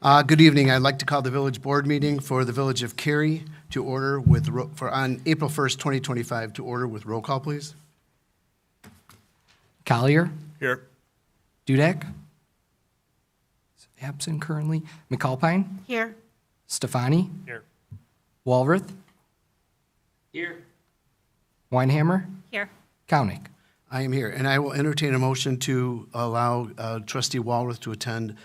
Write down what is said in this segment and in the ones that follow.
Good evening. I'd like to call the village board meeting for the Village of Cary to order with, on April 1st, 2025, to order with roll call, please. Collier, Here. Dudek, absent currently. McAlpine, Here. Stefani, Here. Walrath, Here. Weinhammer, Here. Kownick. I am here, and I will entertain a motion to allow Trustee Walrath to attend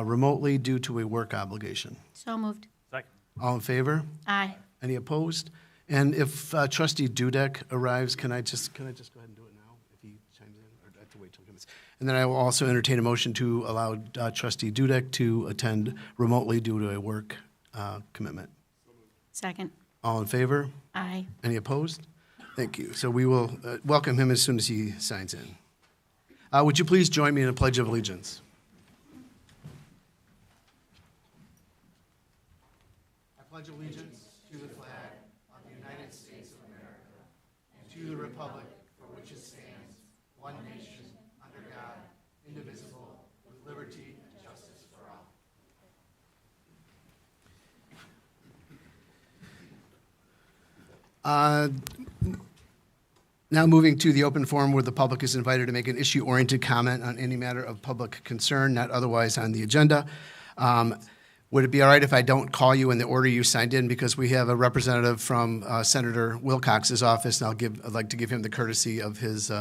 remotely due to a work obligation. So moved. Second. All in favor? Aye. Any opposed? And if Trustee Dudek arrives, can I just go ahead and do it now if he chimes in, or do I have to wait till he comes? And then I will also entertain a motion to allow Trustee Dudek to attend remotely due to a work commitment. Second. All in favor? Aye. Any opposed? Thank you. So we will welcome him as soon as he signs in. Would you please join me in a pledge of allegiance? I pledge allegiance to the flag of the United States of America and to the republic for which it stands, one nation, under God, indivisible, with liberty and justice for all. Now moving to the open forum where the public is invited to make an issue-oriented comment on any matter of public concern, not otherwise on the agenda. Would it be all right if I don't call you in the order you signed in, because we have a representative from Senator Wilcox's office, and I'd like to give him the courtesy of his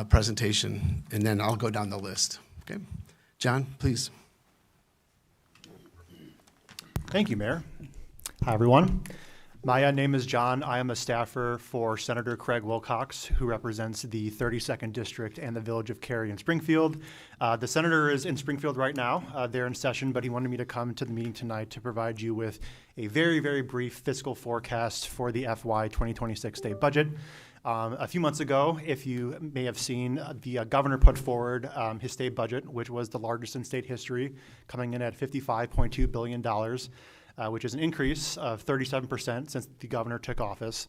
presentation, and then I'll go down the list. Okay, John, please. Thank you, Mayor. Hi, everyone. My name is John. I am a staffer for Senator Craig Wilcox, who represents the 32nd District and the Village of Cary and Springfield. The senator is in Springfield right now. They're in session, but he wanted me to come to the meeting tonight to provide you with a very, very brief fiscal forecast for the FY 2026 state budget. A few months ago, if you may have seen, the governor put forward his state budget, which was the largest in state history, coming in at $55.2 billion. Which is an increase of 37% since the governor took office.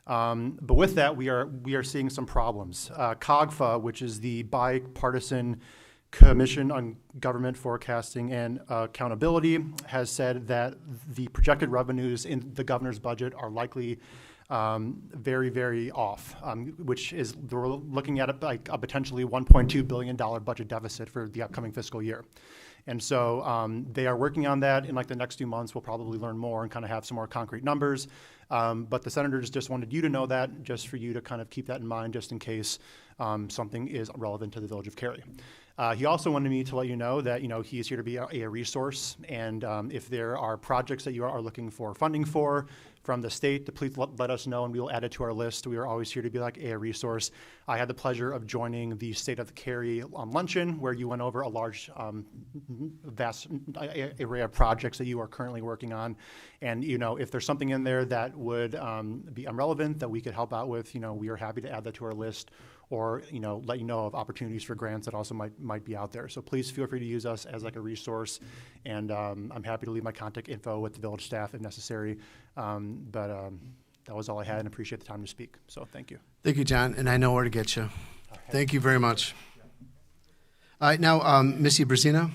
But with that, we are seeing some problems. COGFA, which is the Bipartisan Commission on Government Forecasting and Accountability, has said that the projected revenues in the governor's budget are likely very, very off, which is we're looking at a potentially $1.2 billion budget deficit for the upcoming fiscal year. And so they are working on that. In like the next few months, we'll probably learn more and kind of have some more concrete numbers. But the senators just wanted you to know that, just for you to kind of keep that in mind, just in case something is relevant to the Village of Cary. He also wanted me to let you know that he is here to be a resource, and if there are projects that you are looking for funding for from the state, to please let us know, and we will add it to our list. We are always here to be like a resource. I had the pleasure of joining the State of the Cary luncheon, where you went over a large, vast array of projects that you are currently working on, and if there's something in there that would be relevant that we could help out with, we are happy to add that to our list, or let you know of opportunities for grants that also might be out there. So please feel free to use us as like a resource, and I'm happy to leave my contact info with the village staff if necessary. But that was all I had, and appreciate the time to speak. So thank you. Thank you, John, and I know where to get you. Thank you very much. All right, now, Missy Brzezina.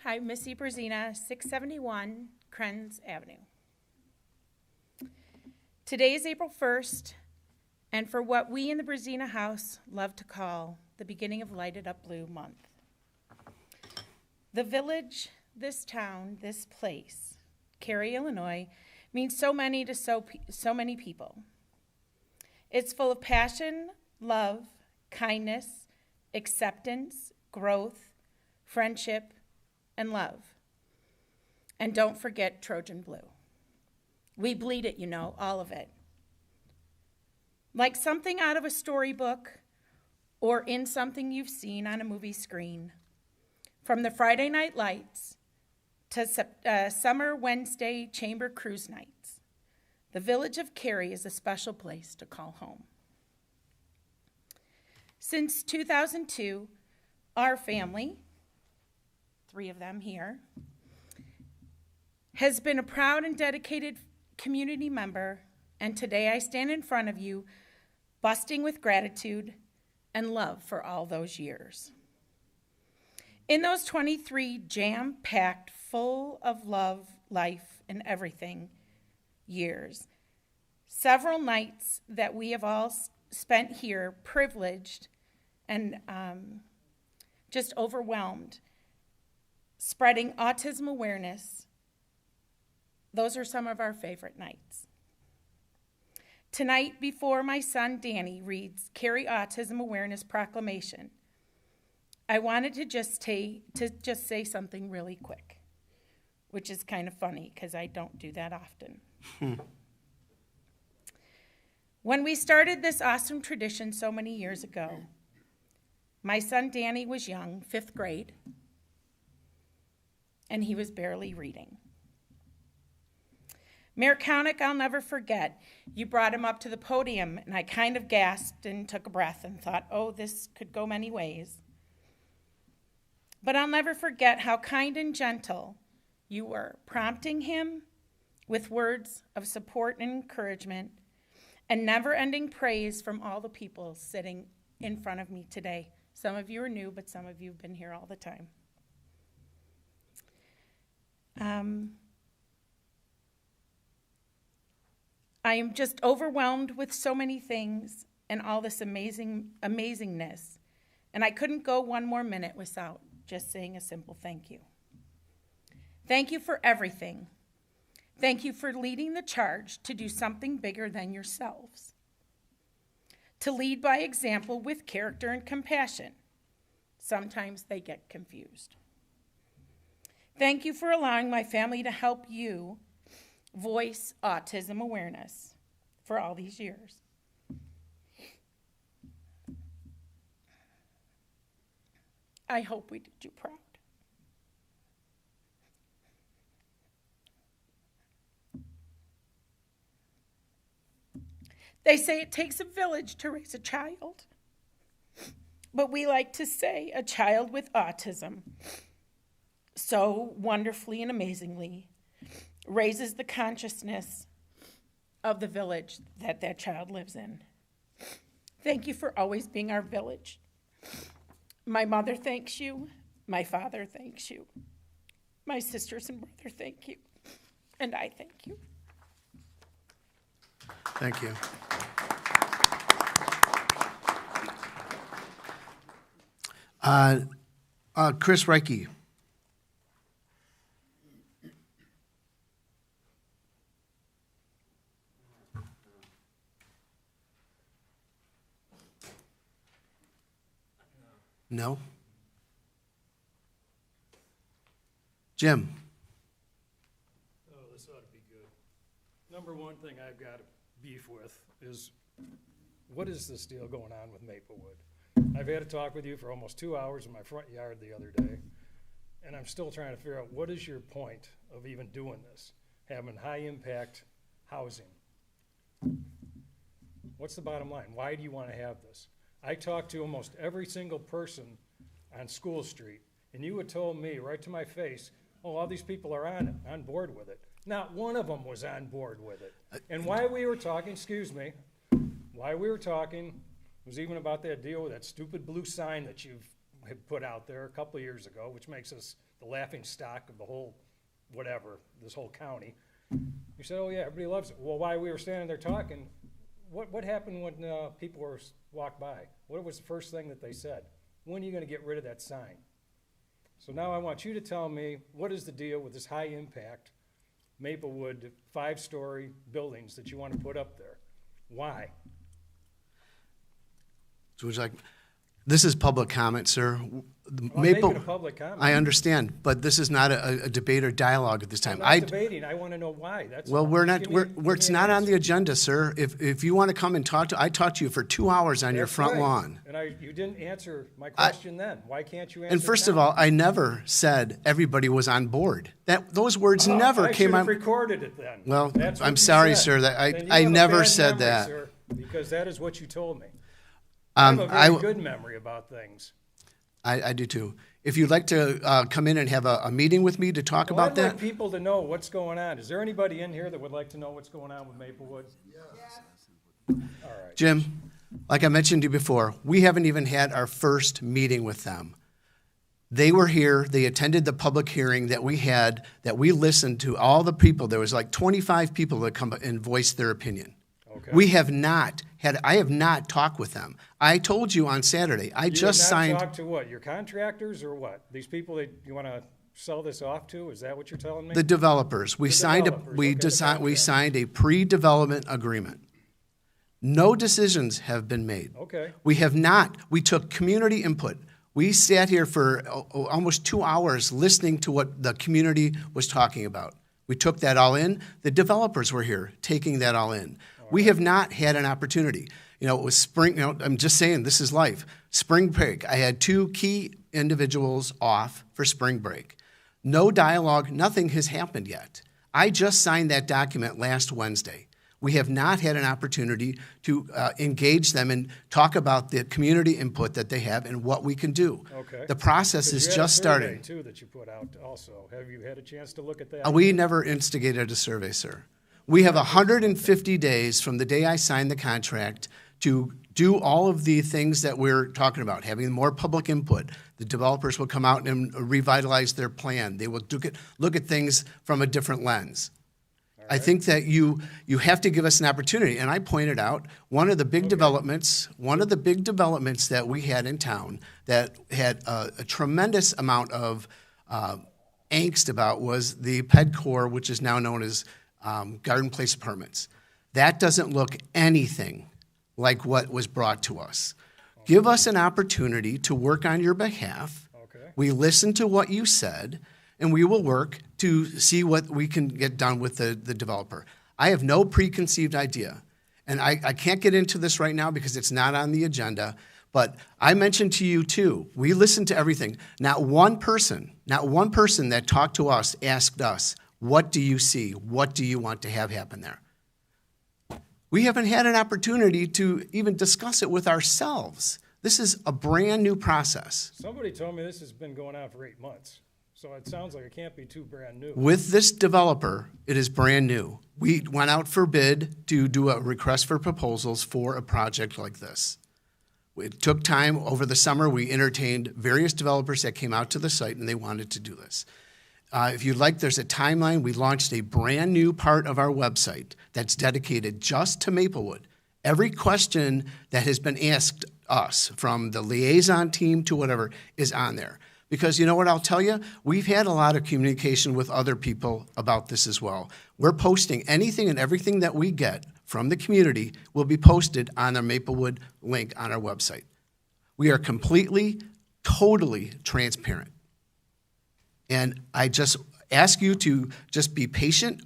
Hi, Missy Brzezina, 671 Krenz Avenue. Today is April 1st, and for what we in the Brzezina house love to call the beginning of Light It Up Blue month. The village, this town, this place, Cary, Illinois, means so many to so many people. It's full of passion, love, kindness, acceptance, growth, friendship, and love. And don't forget Trojan Blue. We bleed it, all of it. Like something out of a storybook or in something you've seen on a movie screen. From the Friday night lights to summer Wednesday chamber cruise nights, the Village of Cary is a special place to call home. Since 2002, our family, 3 of them here, has been a proud and dedicated community member and today I stand in front of you, busting with gratitude and love for all those years. In those 23 jam-packed, full of love, life, and everything years, several nights that we have all spent here privileged and just overwhelmed, spreading autism awareness, those are some of our favorite nights. Tonight, before my son Danny reads Carry Autism Awareness Proclamation, I wanted to just say something really quick, which is kind of funny because I don't do that often. When we started this awesome tradition so many years ago, my son Danny was young, 5th grade, and he was barely reading. Mayor Koenig, I'll never forget, you brought him up to the podium, and I kind of gasped and took a breath and thought, oh, this could go many ways. But I'll never forget how kind and gentle you were, prompting him with words of support and encouragement, and never-ending praise from all the people sitting in front of me today. Some of you are new, but some of you have been here all the time. I am just overwhelmed with so many things and all this amazingness, and I couldn't go one more minute without just saying a simple thank you. Thank you for everything. Thank you for leading the charge to do something bigger than yourselves, to lead by example with character and compassion. Sometimes they get confused. Thank you for allowing my family to help you voice autism awareness for all these years. I hope we did you proud. They say it takes a village to raise a child, but we like to say a child with autism so wonderfully and amazingly raises the consciousness of the village that that child lives in. Thank you for always being our village. My mother thanks you. My father thanks you. My sisters and brother thank you. And I thank you. Thank you. Chris Reike. No? Jim? Oh, this ought to be good. Number one thing I've got beef with is, what is this deal going on with Maplewood? I've had a talk with you for almost 2 hours in my front yard the other day, and I'm still trying to figure out what is your point of even doing this, having high-impact housing. What's the bottom line? Why do you want to have this? I talked to almost every single person on School Street, and you had told me right to my face, oh, all these people are on board with it. Not one of them was on board with it. And why we were talking, why we were talking was even about that deal with that stupid blue sign that you had put out there a couple of years ago, which makes us the laughing stock of the whole, whatever, this whole county. You said, oh yeah, everybody loves it. Well, while we were standing there talking, what happened when people walked by? What was the first thing that they said? When are you going to get rid of that sign? So now I want you to tell me, what is the deal with this high-impact Maplewood 5-story buildings that you want to put up there? Why? So would you like, this is public comment, sir. I'm making a public comment. I understand, but this is not a debate or dialogue at this time. I'm not debating. I want to know why. That's Well, all. we're not, Give me it's an not on answer. the agenda, sir. If you want to come and talk to, I talked to you for 2 hours on your That's front right. lawn. And you didn't answer my question then. Why can't you answer And first it of now? all, I never said everybody was on board. Those words never I came should have on. recorded it then. Well, That's what I'm you sorry, said. sir, that Then you I have a never bad said memory, that. sir, because that is what you told me. I have a very good memory about things. I do too. If you'd like to come in and have a meeting with me to talk Well, about I'd that. like people to know what's going on. Is there anybody in here that would like to know what's going on with Maplewood? All right. Jim, like I mentioned to you before, we haven't even had our first meeting with them. They were here, they attended the public hearing that we had, that we listened to all the people. There was like 25 people that come and voiced their opinion. Okay. I have not talked with them. I told you on Saturday, I just You signed. have not talked to what, your contractors or what? These people that you want to sell this off to? Is that what you're telling me? The developers. We The signed developers, okay, the we contract. signed a pre-development agreement. No decisions have been made. Okay. We have not. We took community input. We sat here for almost 2 hours listening to what the community was talking about. We took that all in. The developers were here taking that all in. We have not had an opportunity. You know, it was spring, you know, I'm just saying, this is life. Spring break, I had 2 key individuals off for spring break. No dialogue, nothing has happened yet. I just signed that document last Wednesday. We have not had an opportunity to engage them and talk about the community input that they have and what we can do. Okay. The process is just starting. You had a survey, too, that you put out also. Have you had a chance to look at that? We never instigated a survey, sir. We have 150 days from the day I signed the contract to do all of the things that we're talking about, having more public input. The developers will come out and revitalize their plan. They will look at things from a different lens. I think that you have to give us an opportunity. And I pointed out one of the big developments that we had in town that had a tremendous amount of angst about was the PEDCOR, which is now known as Garden Place Apartments. That doesn't look anything like what was brought to us. Give us an opportunity to work on your behalf. Okay. We listened to what you said, and we will work to see what we can get done with the developer. I have no preconceived idea, and I can't get into this right now because it's not on the agenda, but I mentioned to you too, we listened to everything. Not one person that talked to us asked us, what do you see? What do you want to have happen there? We haven't had an opportunity to even discuss it with ourselves. This is a brand new process. Somebody told me this has been going on for 8 months. So it sounds like it can't be too brand new. With this developer, it is brand new. We went out for bid to do a request for proposals for a project like this. It took time over the summer. We entertained various developers that came out to the site and they wanted to do this. If you'd like, there's a timeline. We launched a brand new part of our website that's dedicated just to Maplewood. Every question that has been asked us, from the liaison team to whatever, is on there. Because you know what I'll tell you? We've had a lot of communication with other people about this as well. We're posting anything and everything that we get from the community will be posted on our Maplewood link on our website. We are completely, totally transparent. And I just ask you to just be patient.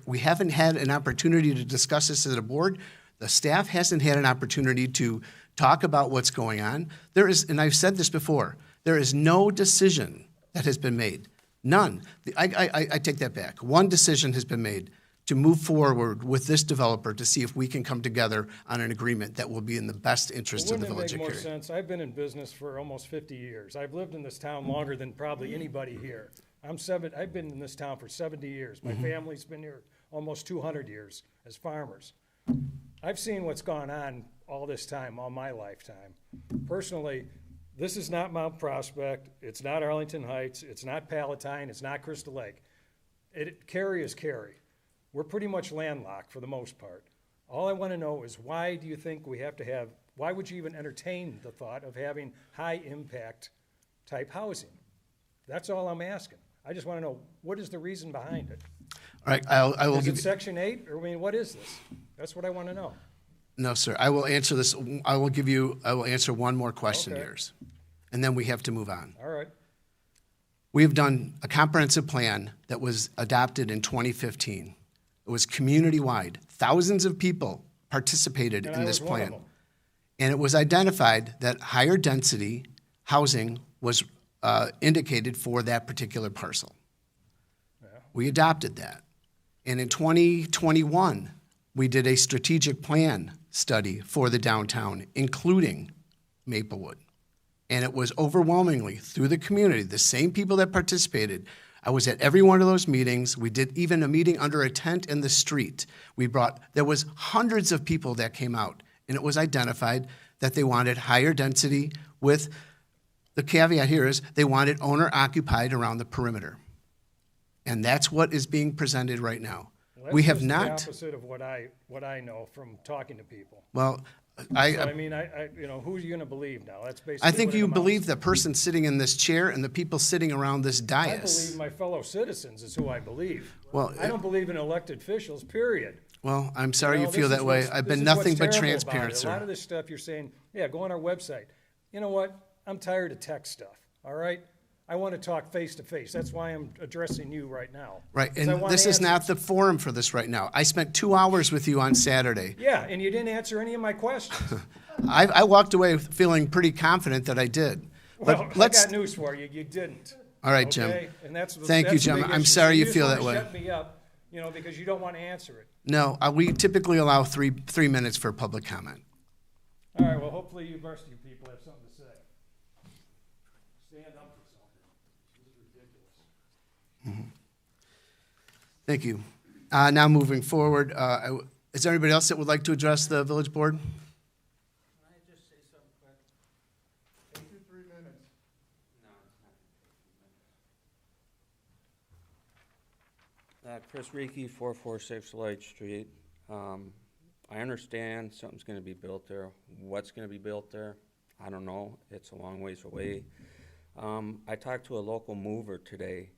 We haven't had an opportunity to discuss this as a board. The staff hasn't had an opportunity to talk about what's going on. There is, and I've said this before, there is no decision that has been made. None. I take that back. One decision has been made to move forward with this developer to see if we can come together on an agreement that will be in the best interest of the Wouldn't village it of make more Cary. sense? I've been in business for almost 50 years. I've lived in this town longer than probably anybody here. I've been in this town for 70 years. My family's been here almost 200 years as farmers. I've seen what's gone on all this time, all my lifetime. Personally, this is not Mount Prospect, it's not Arlington Heights, it's not Palatine, it's not Crystal Lake. Cary is Cary. We're pretty much landlocked for the most part. All I want to know is why do you think we have to have, why would you even entertain the thought of having high impact type housing? That's all I'm asking. I just want to know, what is the reason behind it? All right, I will Is give it you. Section 8, or I mean, what is this? That's what I want to know. No, sir. I will answer this. I will answer one more question of Okay. yours, and then we have to move on. All right. We have done a comprehensive plan that was adopted in 2015. It was community-wide. Thousands of people participated And in I this was one of plan. them. And it was identified that higher density housing was indicated for that particular parcel. We adopted that. And in 2021, we did a strategic plan study for the downtown, including Maplewood. And it was overwhelmingly through the community, the same people that participated. I was at every one of those meetings. We did even a meeting under a tent in the street. There was hundreds of people that came out, and it was identified that they wanted higher density with, the caveat here is, they wanted owner occupied around the perimeter. And that's what is being presented right now. Well, We that's have just not, the opposite of what I know from talking to people. well, So, I mean, who are you gonna believe now? That's basically I think what it you amounts believe to. the person sitting in this chair and the people sitting around this I dais. believe my fellow citizens is who I believe. Well, I don't believe in elected officials, period. Well, I'm sorry you know, feel this that is way. what's- I've this been is nothing what's but terrible transparent, about it. A lot sir. of this stuff you're saying, yeah, go on our website. You know what? I'm tired of tech stuff, all right? I want to talk face to face. That's why I'm addressing you right now. Right, 'Cause I and want this is not answers. the forum for this right now. I spent 2 hours with you on Saturday. Yeah, and you didn't answer any of my questions. I walked away feeling pretty confident that I did. Well, But I let's, got news for you. You didn't. all right, Jim. Okay? And that's the- Thank you, that's the Jim. big I'm issue. sorry So you just feel wanna that way. Shut me up, because you don't want to answer it. No, we typically allow three minutes for public comment. All right, well, hopefully you varsity people have something to say. Stand up for something. This is ridiculous. Thank you. Now moving forward, is there anybody else that would like to address the village board? Can I just say something quick? 2 to 3 minutes. No, it's not. Chris Reiki, 446 Light Street. I understand something's gonna be built there. What's gonna be built there? I don't know. It's a long ways away. I talked to a local mover today.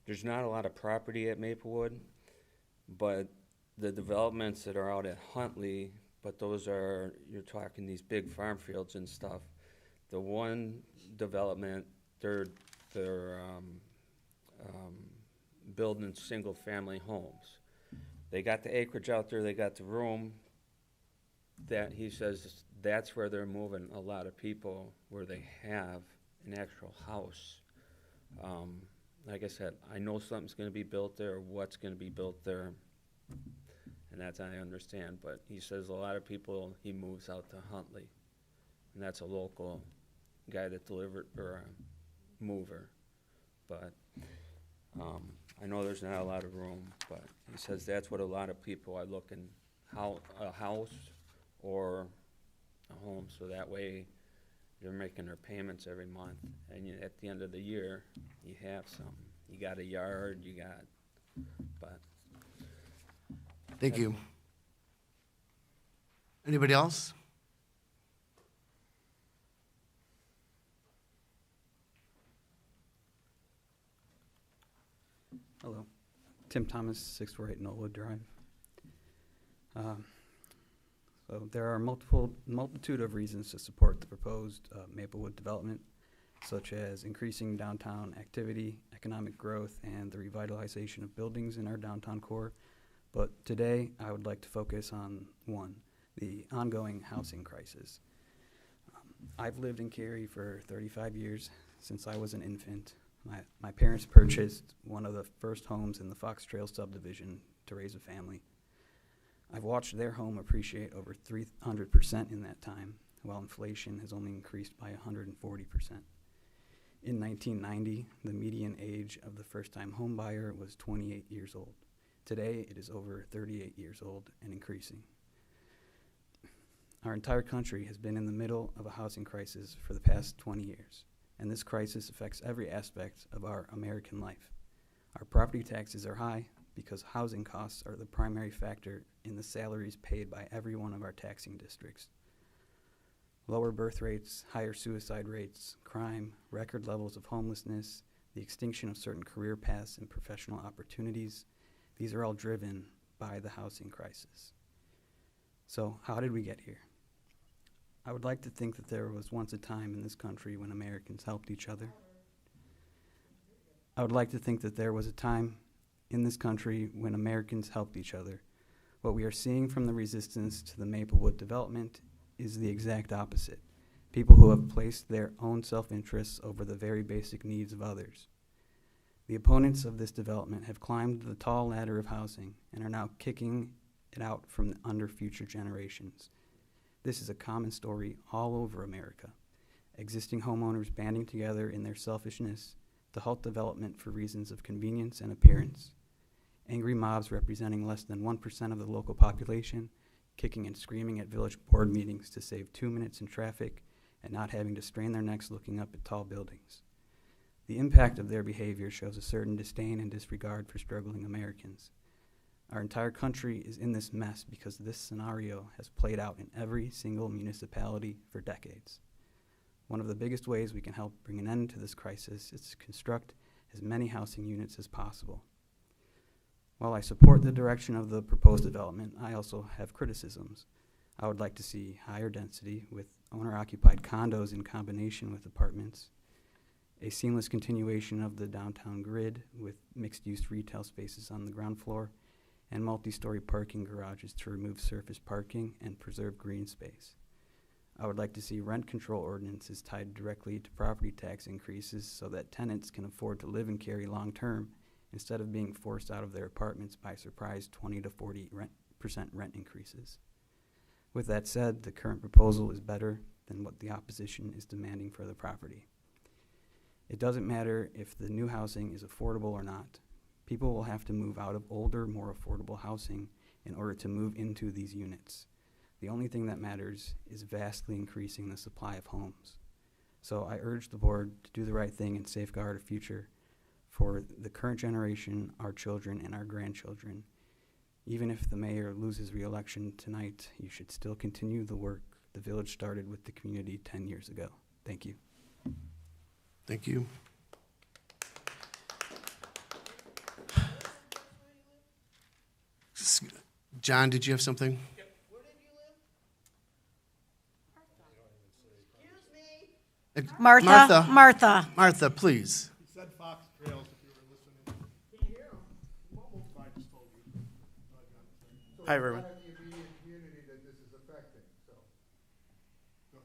There's not a lot of property at Maplewood, but the developments that are out at Huntley, but those are, you're talking these big farm fields and stuff. The one development, they're building single-family homes. They got the acreage out there, they got the room, that he says that's where they're moving a lot of people, where they have an actual house. Like I said, I know something's gonna be built there, what's gonna be built there, and that's I understand, but he says a lot of people, he moves out to Huntley, and that's a local guy that delivered, or a mover, but, I know there's not a lot of room, but he says that's what a lot of people are looking, a house or a home, so that way they're making their payments every month, and at the end of the year, you have some. You got a yard, but Thank you. Anybody else? Hello. Tim Thomas, 648 Knollwood Drive. So there are multitude of reasons to support the proposed Maplewood development, such as increasing downtown activity, economic growth, and the revitalization of buildings in our downtown core. But today, I would like to focus on one, the ongoing housing crisis. I've lived in Cary for 35 years, since I was an infant. My parents purchased one of the first homes in the Fox Trail subdivision to raise a family. I've watched their home appreciate over 300% in that time, while inflation has only increased by 140%. In 1990, the median age of the first-time home buyer was 28 years old. Today, it is over 38 years old and increasing. Our entire country has been in the middle of a housing crisis for the past 20 years, and this crisis affects every aspect of our American life. Our property taxes are high because housing costs are the primary factor in the salaries paid by every one of our taxing districts. Lower birth rates, higher suicide rates, crime, record levels of homelessness, the extinction of certain career paths and professional opportunities, these are all driven by the housing crisis. So how did we get here? I would like to think that there was once a time in this country when Americans helped each other. I would like to think that there was a time in this country when Americans helped each other. What we are seeing from the resistance to the Maplewood development is the exact opposite. People who have placed their own self-interests over the very basic needs of others. The opponents of this development have climbed the tall ladder of housing and are now kicking it out from under future generations. This is a common story all over America. existing homeowners banding together in their selfishness to halt development for reasons of convenience and appearance, angry mobs representing less than 1% of the local population, kicking and screaming at village board meetings to save 2 minutes in traffic and not having to strain their necks looking up at tall buildings. The impact of their behavior shows a certain disdain and disregard for struggling Americans. Our entire country is in this mess because this scenario has played out in every single municipality for decades. One of the biggest ways we can help bring an end to this crisis is to construct as many housing units as possible. While I support the direction of the proposed development, I also have criticisms. I would like to see higher density with owner-occupied condos in combination with apartments, a seamless continuation of the downtown grid with mixed-use retail spaces on the ground floor, and multi-story parking garages to remove surface parking and preserve green space. I would like to see rent control ordinances tied directly to property tax increases so that tenants can afford to live in Cary long-term instead of being forced out of their apartments by surprise 20 to 40% rent increases. With that said, the current proposal is better than what the opposition is demanding for the property. It doesn't matter if the new housing is affordable or not. People will have to move out of older, more affordable housing in order to move into these units. The only thing that matters is vastly increasing the supply of homes. So I urge the board to do the right thing and safeguard a future for the current generation, our children, and our grandchildren. Even if the mayor loses re-election tonight, you should still continue the work the village started with the community 10 years ago. Thank you. Thank you. John, did you have something? Martha. Martha. Martha, please. He said Fox Trails if you were listening. Can you hear him? I just told you. Hi, everyone. The immediate community that this is affecting, so. Go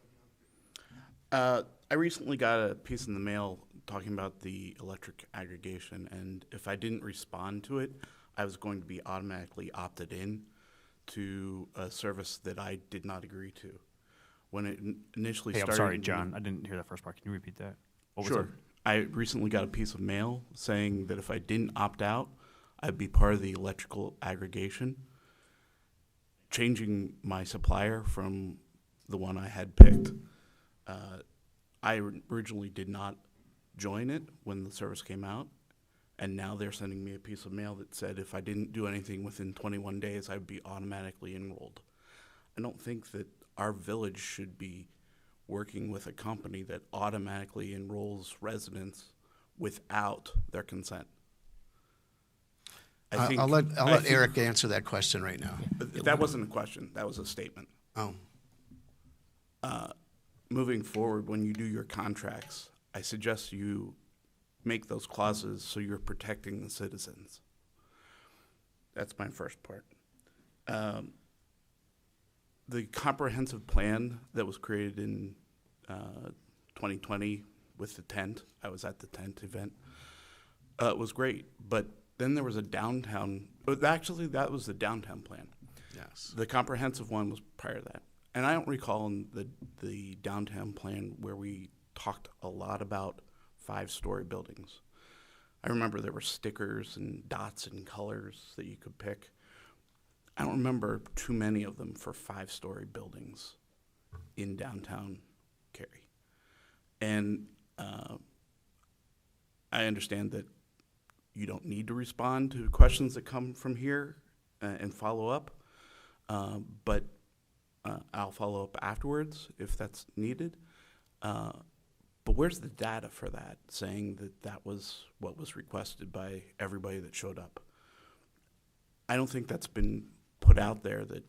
ahead, John. I recently got a piece in the mail talking about the electric aggregation, and if I didn't respond to it, I was going to be automatically opted in to a service that I did not agree to. When it initially Hey, I'm started. sorry, John. I didn't hear that first part. Can you repeat that? What was Sure. it? I recently got a piece of mail saying that if I didn't opt out, I'd be part of the electrical aggregation, changing my supplier from the one I had picked. I originally did not join it when the service came out, and now they're sending me a piece of mail that said if I didn't do anything within 21 days, I'd be automatically enrolled. I don't think that our village should be working with a company that automatically enrolls residents without their consent. I'll let Eric answer that question right now. That wasn't a question. That was a statement. Oh, Moving forward, when you do your contracts, I suggest you make those clauses so you're protecting the citizens. That's my first part. The comprehensive plan that was created in 2020 with the tent, I was at the tent event, was great. But then there was a downtown, actually that was the downtown plan. yes. The comprehensive one was prior to that. And I don't recall in the downtown plan where we talked a lot about 5-story buildings. I remember there were stickers and dots and colors that you could pick. I don't remember too many of them for 5-story buildings in downtown Cary. And I understand that you don't need to respond to questions that come from here and follow up, but I'll follow up afterwards if that's needed. But where's the data for that, saying that that was what was requested by everybody that showed up? I don't think that's been put out there that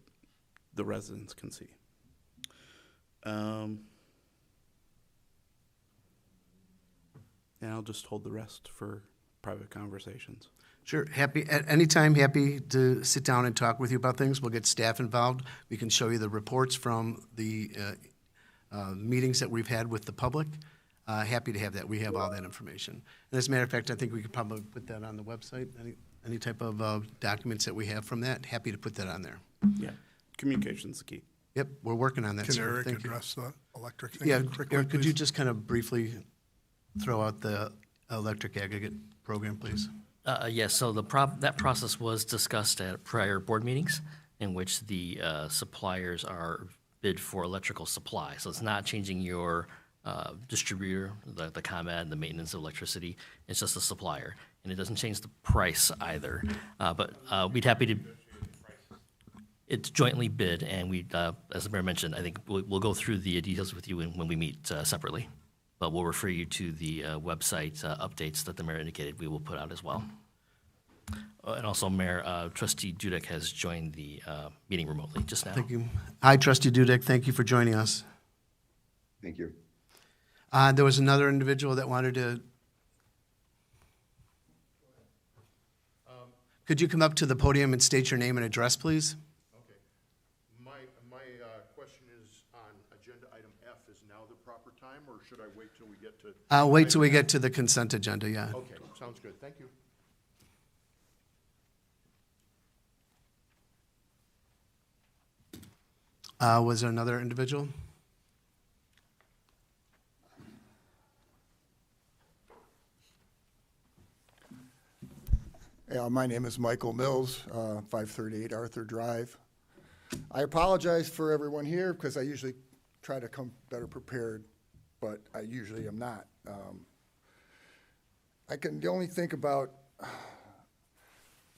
the residents can see. And I'll just hold the rest for private conversations. Sure, at any time, happy to sit down and talk with you about things. We'll get staff involved. We can show you the reports from the meetings that we've had with the public. Happy to have that. We have all that information. And as a matter of fact, I think we could probably put that on the website. Any type of documents that we have from that, happy to put that on there. Yeah, communication's the key. Yep, we're working on that, Can sir. Eric Thank you. address the electric thing Yeah, quickly, Eric, could you please? just kind of briefly throw out the electric aggregate program, please? Yes, so that process was discussed at prior board meetings in which the suppliers are bid for electrical supply. So it's not changing your distributor, the ComEd, the maintenance of electricity. It's just a supplier. And it doesn't change the price either. But we'd happy to, it's jointly bid, and we, as the mayor mentioned, I think we'll go through the details with you when we meet separately. But we'll refer you to the website updates that the mayor indicated we will put out as well. And also, Mayor, Trustee Dudek has joined the meeting remotely just now. Thank you. Hi, Trustee Dudek, thank you for joining us. Thank you. There was another individual that wanted to. Could you come up to the podium and state your name and address, please? Okay. My question is on agenda item F, is now the proper time, or should I wait till we get to? I'll wait till we get to the consent agenda, yeah. Okay, sounds good, thank you. Was there another individual? Yeah, my name is Michael Mills, 538 Arthur Drive. I apologize for everyone here because I usually try to come better prepared, but I usually am not. I can only think about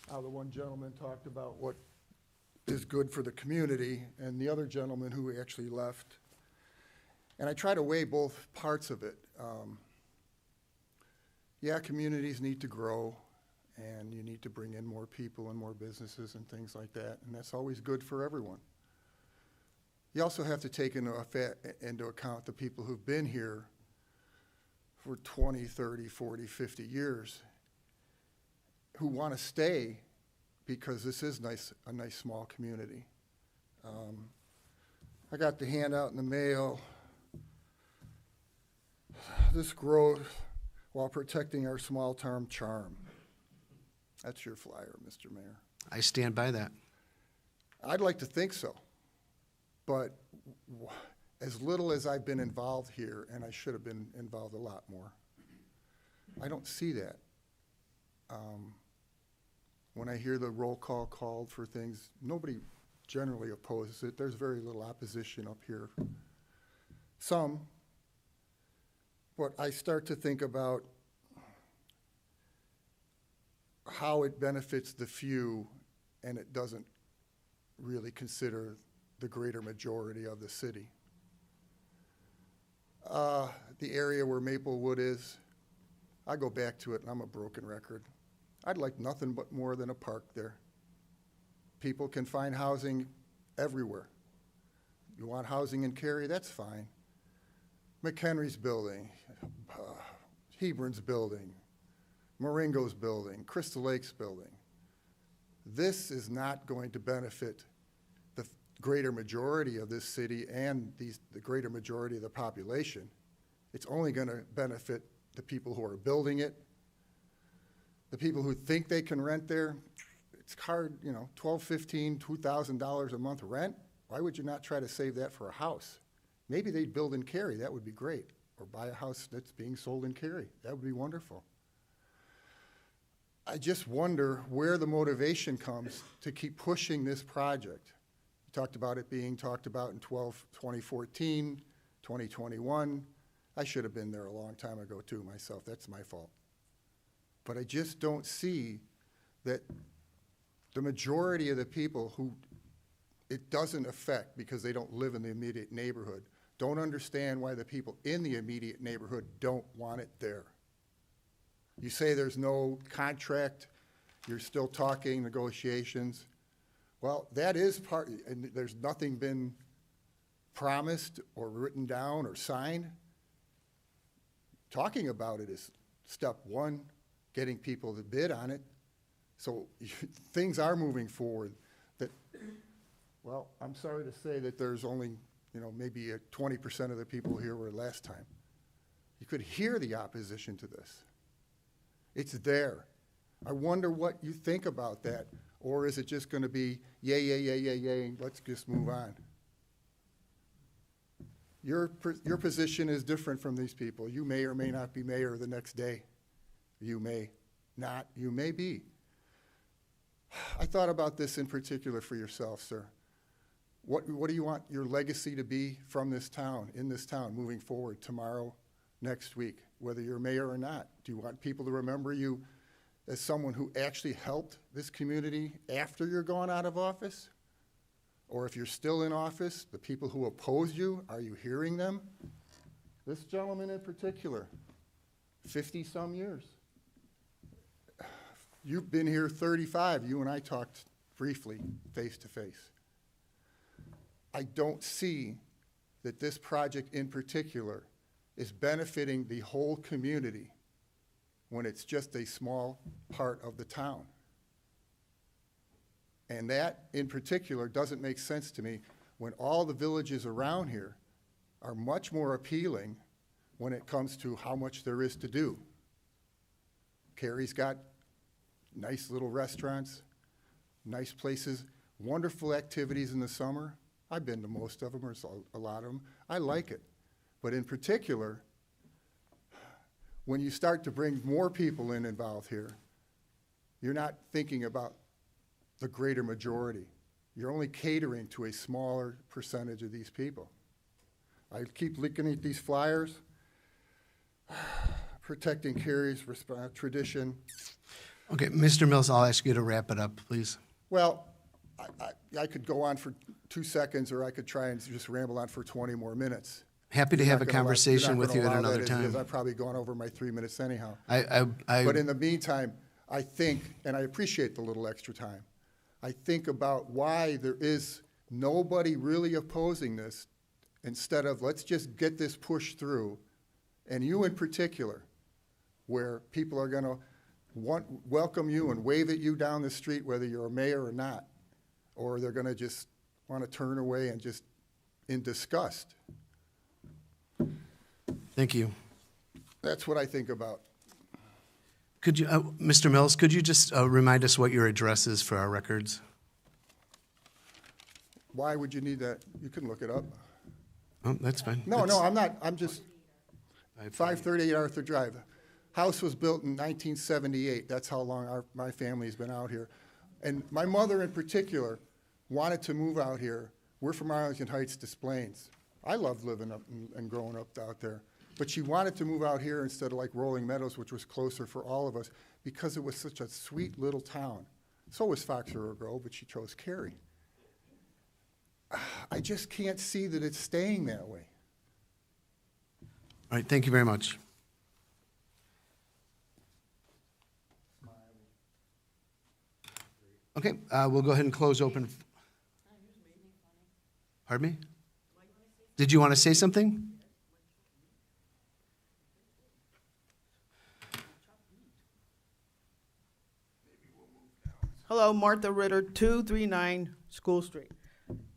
how the one gentleman talked about what is good for the community and the other gentleman who actually left. And I try to weigh both parts of it. Yeah, communities need to grow, and you need to bring in more people and more businesses and things like that, and that's always good for everyone. You also have to take into account the people who've been here for 20, 30, 40, 50 years who want to stay because this is a nice small community. I got the handout in the mail. This growth while protecting our small-town charm. That's your flyer, Mr. Mayor. I stand by that. I'd like to think so, but as little as I've been involved here, and I should have been involved a lot more, I don't see that. When I hear the roll call called for things, nobody generally opposes it. There's very little opposition up here. Some, but I start to think about how it benefits the few, and it doesn't really consider the greater majority of the city. The area where Maplewood is, I go back to it and I'm a broken record. I'd like nothing but more than a park there. People can find housing everywhere. You want housing in Cary, that's fine. McHenry's building, Hebron's building, Maringo's building, Crystal Lake's building. This is not going to benefit the greater majority of this city and the greater majority of the population. It's only going to benefit the people who are building it, the people who think they can rent there. It's hard, you know, $1,200, $1,500, $2,000 a month rent. Why would you not try to save that for a house? Maybe they'd build in Cary, that would be great. Or buy a house that's being sold in Cary, that would be wonderful. I just wonder where the motivation comes to keep pushing this project. You talked about it being talked about in 2014, 2021. I should have been there a long time ago too myself, that's my fault. But I just don't see that the majority of the people who it doesn't affect because they don't live in the immediate neighborhood don't understand why the people in the immediate neighborhood don't want it there. You say there's no contract, you're still talking, negotiations. Well, that is part, and there's nothing been promised or written down or signed. Talking about it is step one, getting people to bid on it. So things are moving forward. That, well, I'm sorry to say that there's only, you know, maybe 20% of the people here were last time. You could hear the opposition to this. It's there. I wonder what you think about that, or is it just going to be yay, yay, yay, yay, yay, let's just move on? Your position is different from these people. You may or may not be mayor the next day. You may not, you may be. I thought about this in particular for yourself, sir. What do you want your legacy to be from this town, in this town, moving forward, tomorrow, next week, whether you're mayor or not? Do you want people to remember you as someone who actually helped this community after you're gone out of office? Or if you're still in office, the people who oppose you, are you hearing them? This gentleman in particular, 50-some years. You've been here 35. You and I talked briefly, face to face. I don't see that this project in particular is benefiting the whole community when it's just a small part of the town. And that, in particular, doesn't make sense to me when all the villages around here are much more appealing when it comes to how much there is to do. Cary's got nice little restaurants, nice places, wonderful activities in the summer. I've been to most of them, or a lot of them. I like it. But in particular, when you start to bring more people involved here, you're not thinking about the greater majority. You're only catering to a smaller percentage of these people. I keep looking at these flyers, protecting Cary's tradition. Okay, Mr. Mills, I'll ask you to wrap it up, please. Well, I could go on for 2 seconds, or I could try and just ramble on for 20 more minutes. Happy to You're have not a gonna conversation you're not with you gonna at allow another that, because time. I've probably gone over my 3 minutes anyhow. I But in the meantime, I think, and I appreciate the little extra time, I think about why there is nobody really opposing this, instead of let's just get this pushed through, and you in particular, where people are going to welcome you and wave at you down the street whether you're a mayor or not, or they're going to just want to turn away and just in disgust. Thank you. That's what I think about. Could you, Mr. Mills, could you just remind us what your address is for our records? Why would you need that? You can look it up. Oh, that's fine. No, I'm not. I'm just 538 Arthur Drive. House was built in 1978. That's how long my family's been out here. And my mother in particular wanted to move out here. We're from Arlington Heights, Des Plaines. I loved living up and growing up out there. But she wanted to move out here instead of like Rolling Meadows, which was closer for all of us, because it was such a sweet little town. So was Fox River Grove, but she chose Cary. I just can't see that it's staying that way. All right, thank you very much. Okay, we'll go ahead and close open. Pardon me? Did you want to say something? Hello, Martha Ritter, 239 School Street.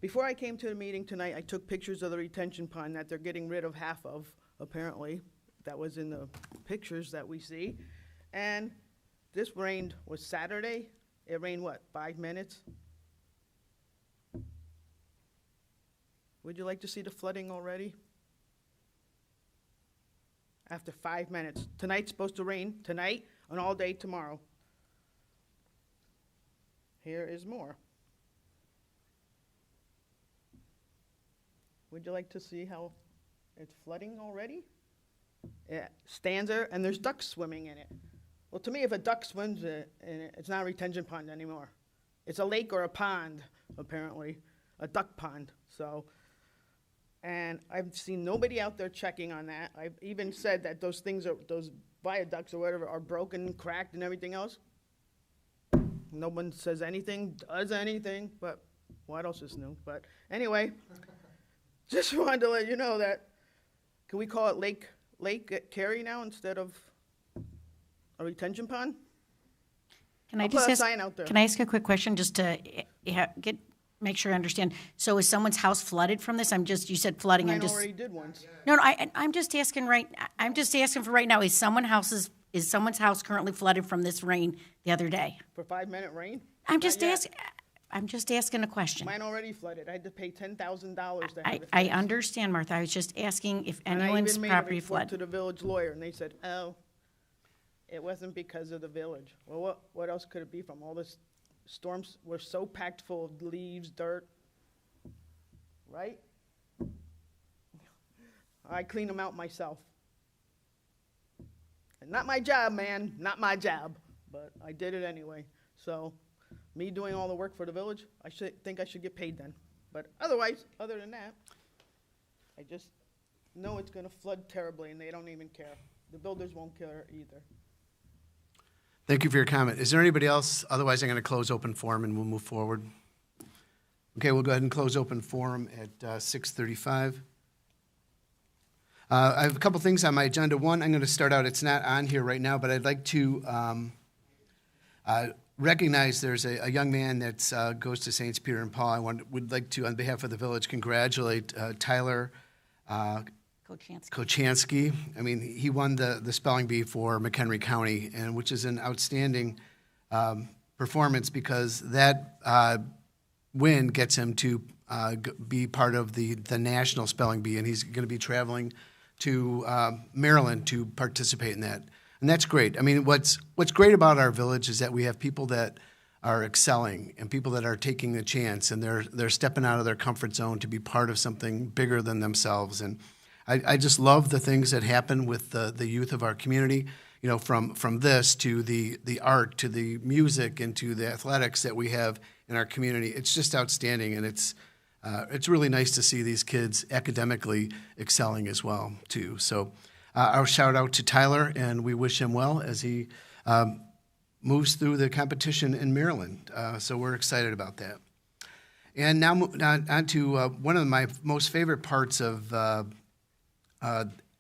Before I came to the meeting tonight, I took pictures of the retention pond that they're getting rid of half of, apparently. That was in the pictures that we see. And this rained, was Saturday. It rained, what, 5 minutes? Would you like to see the flooding already? After 5 minutes. Tonight's supposed to rain, tonight and all day tomorrow. Here is more. Would you like to see how it's flooding already? It stands there, and there's ducks swimming in it. Well, to me, if a duck swims in it, it's not a retention pond anymore. It's a lake or a pond, apparently, a duck pond. So, and I've seen nobody out there checking on that. I've even said that those things are, those viaducts or whatever, are broken, cracked, and everything else. No one says anything, does anything, but what else is new? But anyway, just wanted to let you know that, can we call it Lake Cary now instead of a retention pond? Can I I'll just put a ask, sign out there. Can I ask a quick question just to make sure I understand? So is someone's house flooded from this? You said flooding. Mine already did once. No, I'm just asking for right now, is someone's house currently flooded from this rain the other day? For 5 minute rain? I'm just I'm just asking a question. Mine already flooded. I had to pay $10,000 to have I, it I fixed. understand, Martha. I was just asking if And I anyone's even made a property report to flooded. the village lawyer, and they said, oh, it wasn't because of the village. Well, what else could it be from? All this storms were so packed full of leaves, dirt, right? I clean them out myself. And not my job, man, not my job, but I did it anyway. So, me doing all the work for the village, I think I should get paid then. But otherwise, other than that, I just know it's gonna flood terribly, and they don't even care. The builders won't care either. Thank you for your comment. Is there anybody else? Otherwise, I'm going to close open forum and we'll move forward. Okay, we'll go ahead and close open forum at 6:35. I have a couple things on my agenda. One, I'm going to start out, it's not on here right now, but I'd like to recognize there's a young man that goes to Saints Peter and Paul. Would like to, on behalf of the village, congratulate Tyler Kochansky. I mean, he won the spelling bee for McHenry County, and which is an outstanding performance because that win gets him to be part of the national spelling bee, and he's going to be traveling to Maryland to participate in that. And that's great. I mean, what's great about our village is that we have people that are excelling and people that are taking the chance, and they're stepping out of their comfort zone to be part of something bigger than themselves. And I just love the things that happen with the youth of our community, you know, from this to the art to the music and to the athletics that we have in our community. It's just outstanding, and it's really nice to see these kids academically excelling as well, too. So our shout out to Tyler, and we wish him well as he moves through the competition in Maryland. So we're excited about that. And now on to one of my most favorite parts of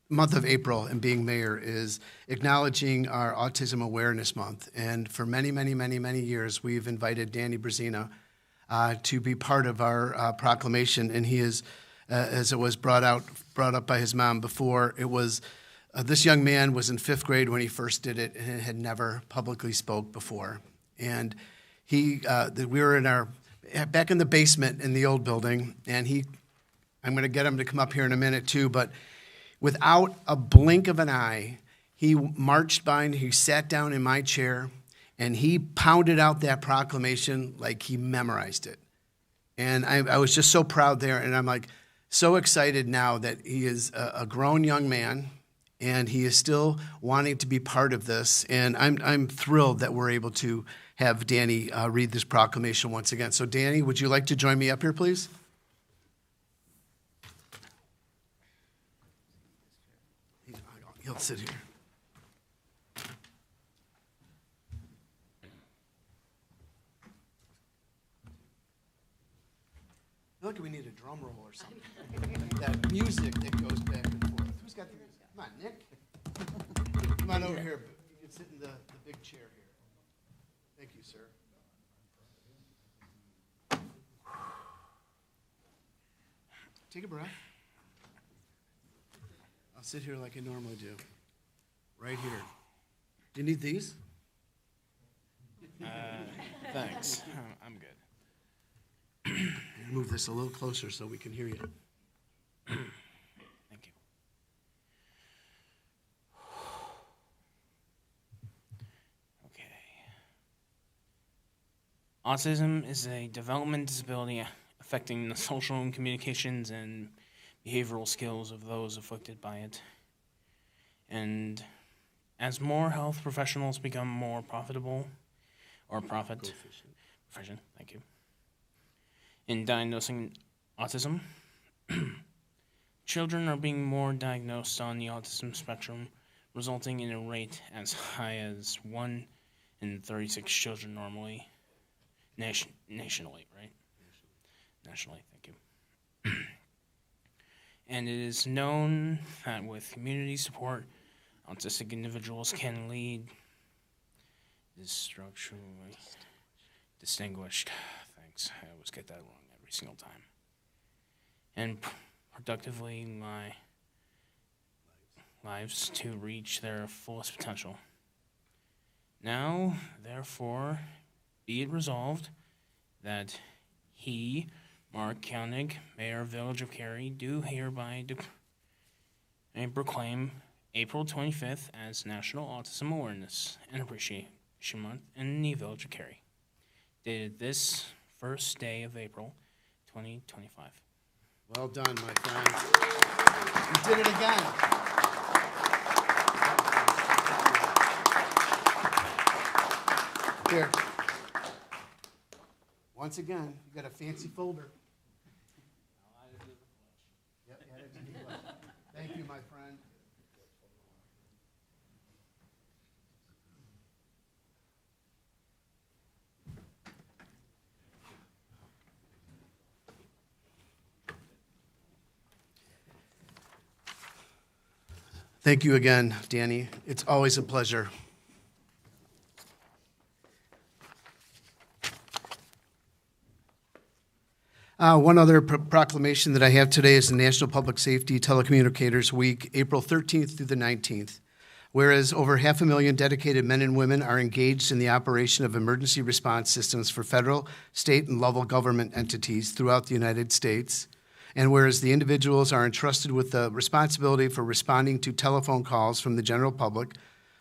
month of April and being mayor is acknowledging our Autism Awareness Month. And for many, many, many, many years, we've invited Danny Brzezina to be part of our proclamation. And he is, as it was brought up by his mom before, it was this young man was in 5th grade when he first did it and had never publicly spoke before. And we were back in the basement in the old building, and I'm going to get him to come up here in a minute too, but without a blink of an eye, he marched by and he sat down in my chair and he pounded out that proclamation like he memorized it. And I was just so proud there, and I'm like so excited now that he is a grown young man and he is still wanting to be part of this. And I'm thrilled that we're able to have Danny read this proclamation once again. So Danny, would you like to join me up here, please? He'll sit here. I feel like we need a drum roll or something. That music that goes back and forth. Who's got the music? Come on, Nick. Come on over here. You can sit in the big chair here. Thank you, sir. Take a breath. I'll sit here like I normally do. Right here. Do you need these? Thanks. I'm good. Move this a little closer so we can hear you. Thank you. Okay. Autism is a developmental disability affecting the social and communications and behavioral skills of those afflicted by it. And as more health professionals become more profitable, or proficient, thank you, in diagnosing autism, children are being more diagnosed on the autism spectrum, resulting in a rate as high as 1 in 36 children normally, nationally, right? Nationally, thank you. And it is known that with community support, autistic individuals can lead structurally distinguished. Thanks. I always get that wrong every single time. And productively lives to reach their fullest potential. Now, therefore, be it resolved that he, Mark Koenig, Mayor of Village of Cary, do hereby proclaim April 25th as National Autism Awareness and Appreciation Month in the Village of Cary. Dated this first day of April 2025. Well done, my friend. You did it again. Here. Once again, you got a fancy folder. Yep, add it to the flesh. Thank you, my friend. Thank you again, Danny. It's always a pleasure. One other proclamation that I have today is the National Public Safety Telecommunicators Week, April 13th through the 19th. Whereas over 500,000 dedicated men and women are engaged in the operation of emergency response systems for federal, state, and local government entities throughout the United States. And whereas the individuals are entrusted with the responsibility for responding to telephone calls from the general public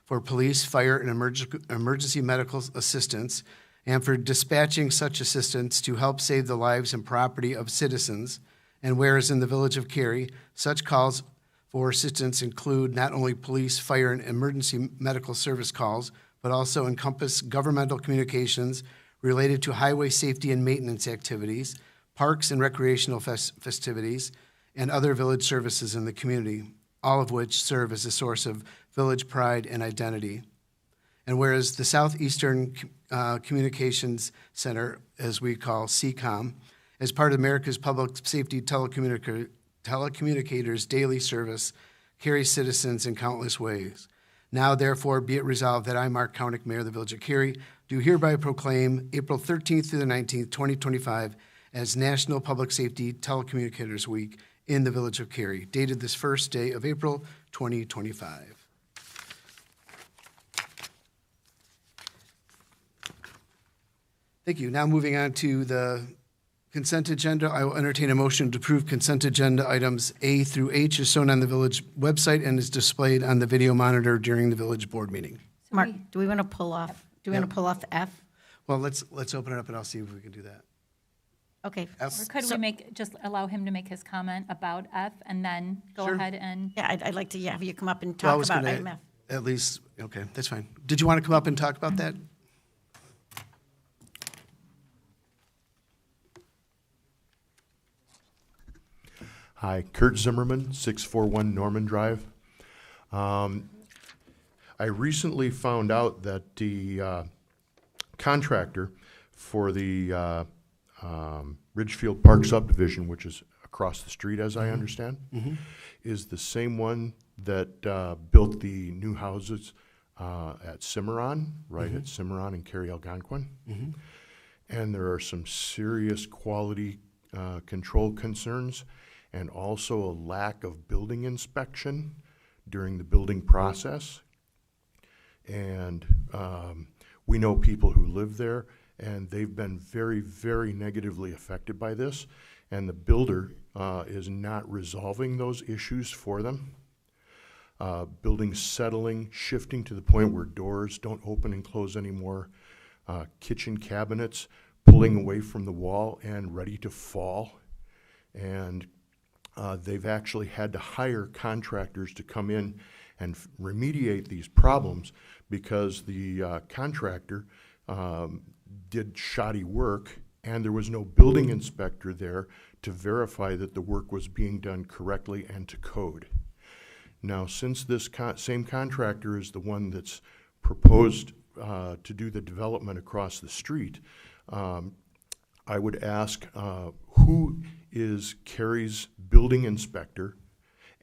for police, fire, and emergency medical assistance, and for dispatching such assistance to help save the lives and property of citizens. And whereas in the Village of Cary, such calls for assistance include not only police, fire, and emergency medical service calls, but also encompass governmental communications related to highway safety and maintenance activities, parks and recreational festivities, and other village services in the community, all of which serve as a source of village pride and identity. And whereas the Southeastern Communications Center, as we call CCOM, as part of America's Public Safety Telecommunicators Daily Service, carries citizens in countless ways. Now, therefore, be it resolved that I, Mark Koenig, Mayor of the Village of Cary, do hereby proclaim April 13th through the 19th, 2025, as National Public Safety Telecommunicators Week in the Village of Cary, dated this first day of April 2025. Thank you. Now moving on to the consent agenda, I will entertain a motion to approve consent agenda items A through H as shown on the village website and is displayed on the video monitor during the village board meeting. Mark, do we want to pull off? Do we want to pull off F? Well, let's open it up and I'll see if we can do that. Okay. Or could we just allow him to make his comment about F and then go Sure. ahead and? Yeah, I'd like to have you come up and Well, I talk was about gonna item F. At least, okay, that's fine. Did you want to come up and talk about that? Hi, Kurt Zimmerman, 641 Norman Drive. I recently found out that the contractor for the Ridgefield Park subdivision, which is across the street, as I understand, is the same one that built the new houses at Cimarron, right at Cimarron and Cary Algonquin. And there are some serious quality control concerns and also a lack of building inspection during the building process. And we know people who live there, and they've been very, very negatively affected by this, and the builder is not resolving those issues for them. Buildings settling, shifting to the point where doors don't open and close anymore, kitchen cabinets pulling away from the wall and ready to fall. And they've actually had to hire contractors to come in and remediate these problems because the contractor did shoddy work and there was no building inspector there to verify that the work was being done correctly and to code. Now, since this same contractor is the one that's proposed to do the development across the street, I would ask who is Cary's building inspector,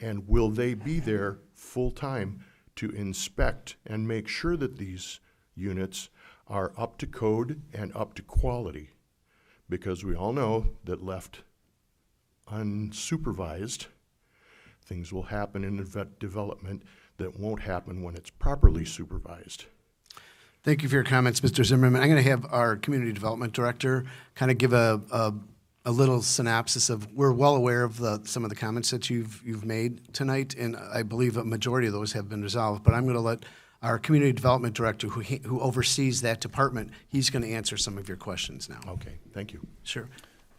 and will they be there full-time to inspect and make sure that these units are up to code and up to quality? Because we all know that left unsupervised, things will happen in development that won't happen when it's properly supervised. Thank you for your comments, Mr. Zimmerman. I'm going to have our Community Development Director kind of give a little synopsis of, we're well aware of some of the comments that you've made tonight, and I believe a majority of those have been resolved, but I'm going to let our Community Development Director, who oversees that department, he's going to answer some of your questions now. Okay, thank you. Sure.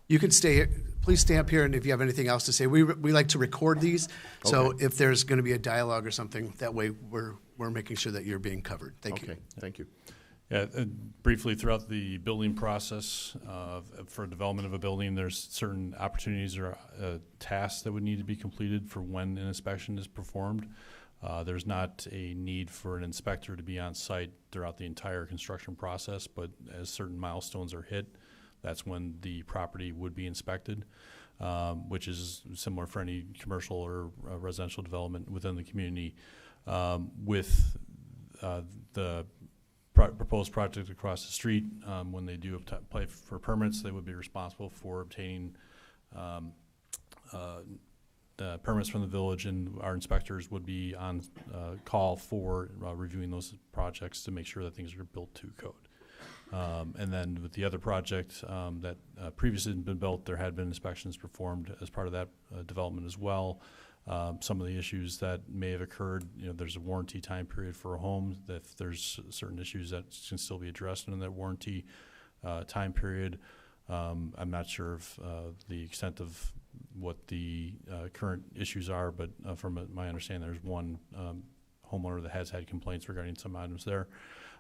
You can stay, please stay up here, and if you have anything else to say, we like to record these, so Okay. if there's going to be a dialogue or something, that way we're making sure that you're being covered. Thank you. Okay, thank you. Yeah, briefly, throughout the building process for development of a building, there's certain opportunities or tasks that would need to be completed for when an inspection is performed. There's not a need for an inspector to be on site throughout the entire construction process, but as certain milestones are hit, that's when the property would be inspected, which is similar for any commercial or residential development within the community. With the proposed project across the street, when they do apply for permits, they would be responsible for obtaining the permits from the village, and our inspectors would be on call for reviewing those projects to make sure that things are built to code. And then with the other project that previously had been built, there had been inspections performed as part of that development as well. Some of the issues that may have occurred, there's a warranty time period for a home. If there's certain issues that can still be addressed in that warranty time period. I'm not sure of the extent of what the current issues are, but from my understanding, there's one homeowner that has had complaints regarding some items there,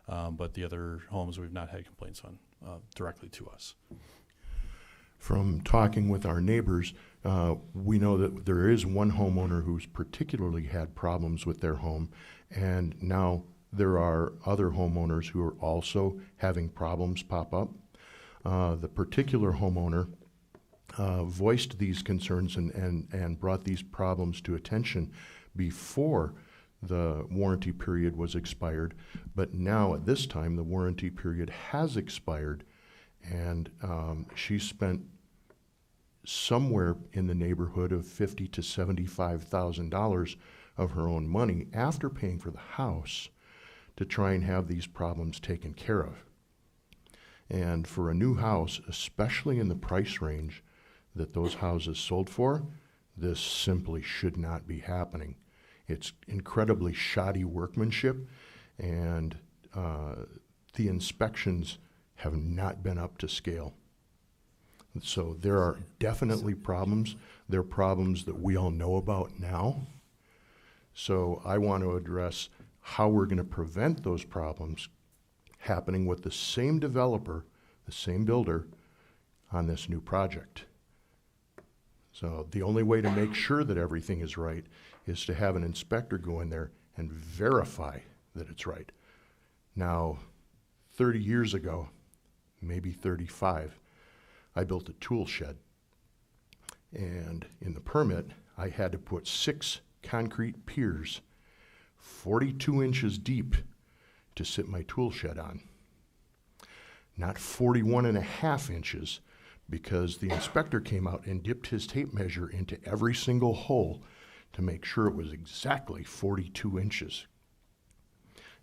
but the other homes we've not had complaints on directly to us. From talking with our neighbors, we know that there is one homeowner who's particularly had problems with their home, and now there are other homeowners who are also having problems pop up. The particular homeowner voiced these concerns and brought these problems to attention before the warranty period was expired, but now at this time the warranty period has expired, and she spent somewhere in the neighborhood of $50,000 to $75,000 of her own money after paying for the house to try and have these problems taken care of. And for a new house, especially in the price range that those houses sold for, this simply should not be happening. It's incredibly shoddy workmanship, and the inspections have not been up to scale. So there are definitely problems. There are problems that we all know about now. So I want to address how we're going to prevent those problems happening with the same developer, the same builder, on this new project. So the only way to make sure that everything is right is to have an inspector go in there and verify that it's right. Now, 30 years ago, maybe 35, I built a tool shed. And in the permit, I had to put 6 concrete piers 42 inches deep to sit my tool shed on. Not 41.5 inches, because the inspector came out and dipped his tape measure into every single hole to make sure it was exactly 42 inches.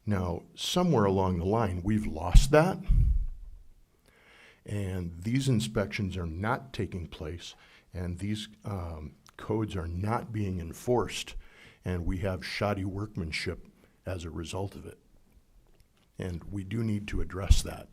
Now, somewhere along the line, we've lost that, and these inspections are not taking place, and these codes are not being enforced, and we have shoddy workmanship as a result of it. And we do need to address that.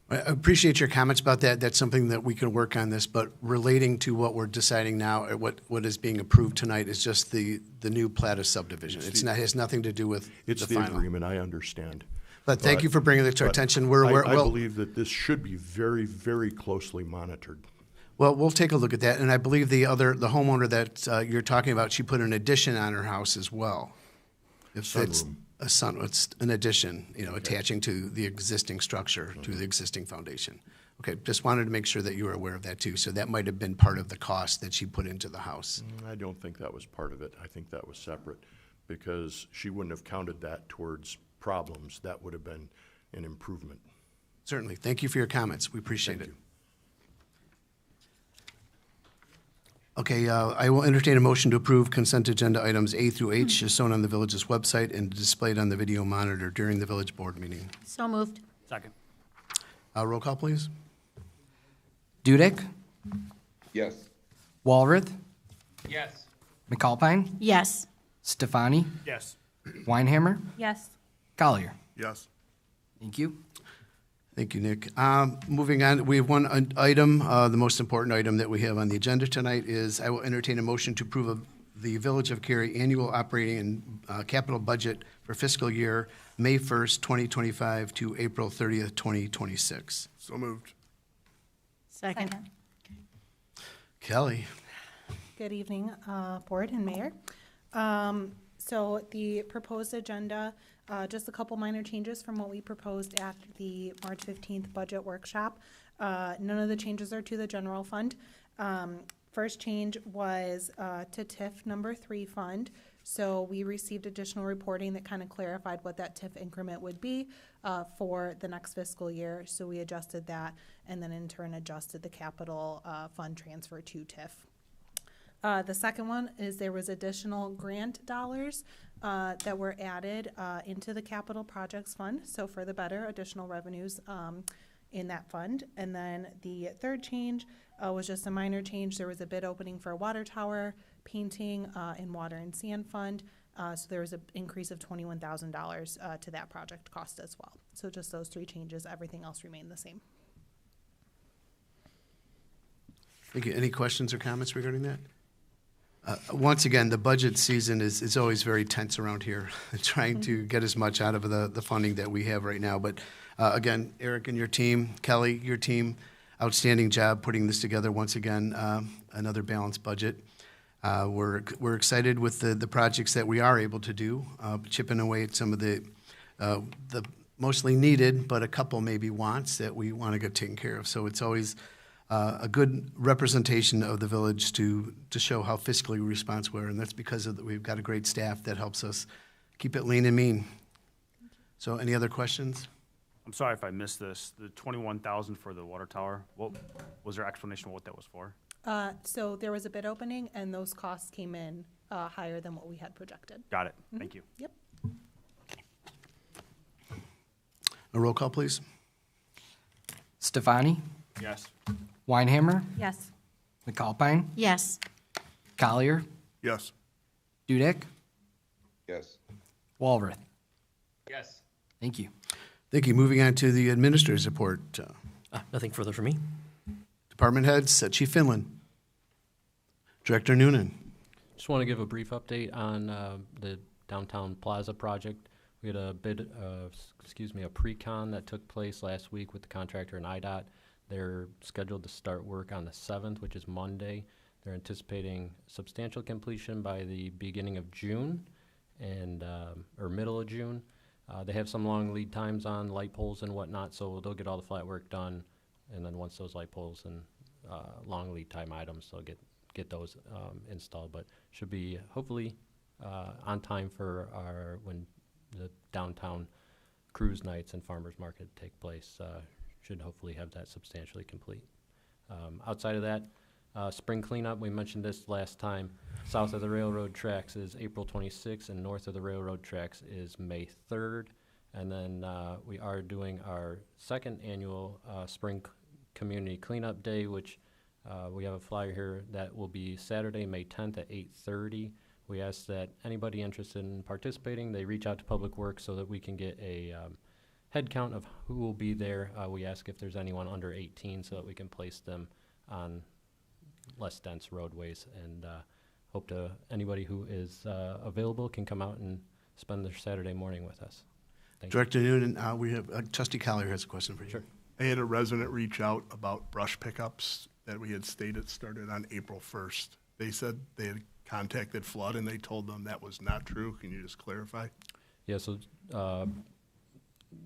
I appreciate your comments about that. That's something that we can work on this, but relating to what we're deciding now, or what is being approved tonight, is just the new plat of subdivision. It has nothing to do with It's the final agreement, I understand. But thank you for bringing it to our attention. I believe that this should be very, very closely monitored. Well, we'll take a look at that, and I believe the homeowner that you're talking about, she put an addition on her house as well. If it's it's an addition, attaching to the existing structure, to the existing foundation. Okay, just wanted to make sure that you were aware of that too. So that might have been part of the cost that she put into the house. I don't think that was part of it. I think that was separate, because she wouldn't have counted that towards problems. That would have been an improvement. Certainly. Thank you for your comments. We appreciate it. Okay, I will entertain a motion to approve consent agenda items A through H as shown on the village's website and displayed on the video monitor during the village board meeting. So moved. Second. Roll call, please. Dudek, Yes. Walrath, Yes. McAlpine, Yes. Stefani, Yes. Weinhammer, Yes. Collier. Yes. Thank you. Thank you, Nick. Moving on, we have one item, the most important item that we have on the agenda tonight is I will entertain a motion to approve the Village of Cary annual operating and capital budget for fiscal year May 1st, 2025 to April 30th, 2026. So moved. Second. Kelly. Good evening, Board and Mayor. So the proposed agenda, just a couple minor changes from what we proposed at the March 15th budget workshop. None of the changes are to the general fund. First change was to TIF number 3 fund. So we received additional reporting that kind of clarified what that TIF increment would be for the next fiscal year. So we adjusted that and then in turn adjusted the capital fund transfer to TIF. The second one is there was additional grant dollars that were added into the capital projects fund. So for the better, additional revenues in that fund. And then the third change was just a minor change. There was a bid opening for a water tower painting in water and sand fund. So there was an increase of $21,000 to that project cost as well. So just those 3 changes, everything else remained the same. Thank you. Any questions or comments regarding that? Once again, the budget season is always very tense around here, trying to get as much out of the funding that we have right now. But again, Eric and your team, Kelly, your team, outstanding job putting this together once again, another balanced budget. We're excited with the projects that we are able to do, chipping away at some of the mostly needed, but a couple maybe wants that we want to get taken care of. So it's always a good representation of the village to show how fiscally responsible we are, and that's because we've got a great staff that helps us keep it lean and mean. So any other questions? I'm sorry if I missed this. The 21,000 for the water tower, what was there explanation of what that was for? So there was a bid opening and those costs came in higher than what we had projected. Got it. Thank you. Yep. A roll call, please. Stefani, Yes. Weinhammer, Yes. McAlpine, Yes. Collier, Yes. Dudek, Yes. Walrath. Yes. Thank you. Thank you. Moving on to the administrator's report. Nothing further for me. Department heads, Chief Finland. Director Noonan. Just want to give a brief update on the Downtown Plaza project. We had a pre-con that took place last week with the contractor and IDOT. They're scheduled to start work on the 7th, which is Monday. They're anticipating substantial completion by the beginning of June and or middle of June. They have some long lead times on light poles and whatnot, so they'll get all the flat work done. And then once those light poles and long lead time items, they'll get those installed. But should be hopefully on time for when the downtown cruise nights and farmers market take place. Should hopefully have that substantially complete. Outside of that, spring cleanup, we mentioned this last time. South of the railroad tracks is April 26th and north of the railroad tracks is May 3rd. And then we are doing our second annual spring community cleanup day, which we have a flyer here that will be Saturday, May 10th at 8:30. We ask that anybody interested in participating, they reach out to Public Works so that we can get a head count of who will be there. We ask if there's anyone under 18 so that we can place them on less dense roadways, and hope to anybody who is available can come out and spend their Saturday morning with us. Thank Director Noonan, we have Trustee Collier has a question for you. Sure. I had a resident reach out about brush pickups that we had stated started on April 1st. They said they had contacted Flood and they told them that was not true. Can you just clarify? Yeah, so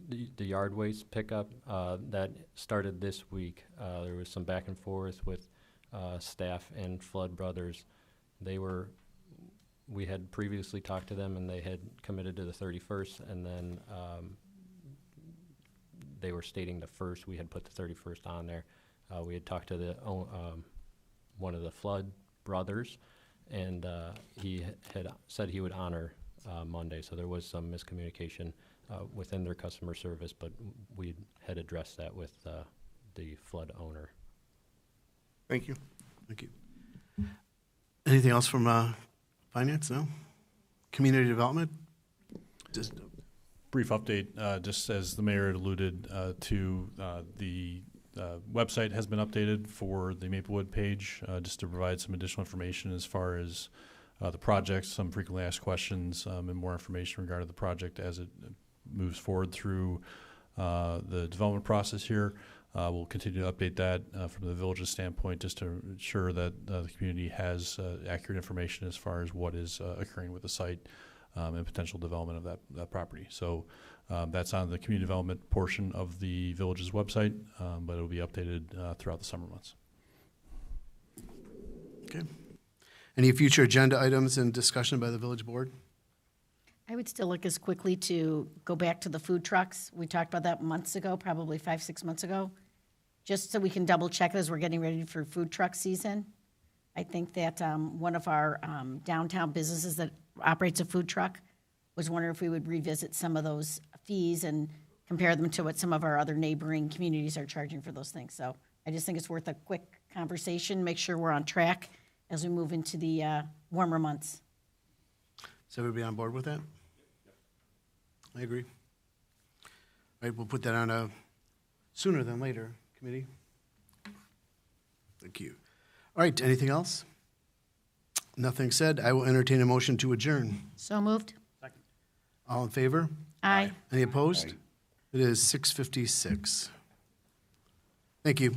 the yard waste pickup that started this week, there was some back and forth with staff and Flood Brothers. We had previously talked to them and they had committed to the 31st, and then they were stating the 1st. We had put the 31st on there. We had talked to the one of the Flood Brothers, and he had said he would honor Monday, so there was some miscommunication within their customer service, but we had addressed that with the flood owner. Thank you. Thank you. Anything else from finance? No? Community development? Just Brief update, just as the mayor had alluded to, the website has been updated for the Maplewood page, just to provide some additional information as far as the project, some frequently asked questions, and more information regarding the project as it moves forward through the development process here. We'll continue to update that from the village's standpoint, just to ensure that the community has accurate information as far as what is occurring with the site and potential development of that property. So that's on the community development portion of the village's website, but it'll be updated throughout the summer months. okay. Any future agenda items and discussion by the village board? I would still like us quickly to go back to the food trucks. We talked about that months ago, probably 5-6 months ago, just so we can double check as we're getting ready for food truck season. I think that one of our downtown businesses that operates a food truck was wondering if we would revisit some of those fees and compare them to what some of our other neighboring communities are charging for those things. So I just think it's worth a quick conversation, make sure we're on track as we move into the warmer months. Is everybody on board with that? I agree. All right, we'll put that on a sooner than later committee. Thank you. All right, anything else? Nothing said. I will entertain a motion to adjourn. So moved. All in favor? Aye. Any opposed? It is 6:56. Thank you.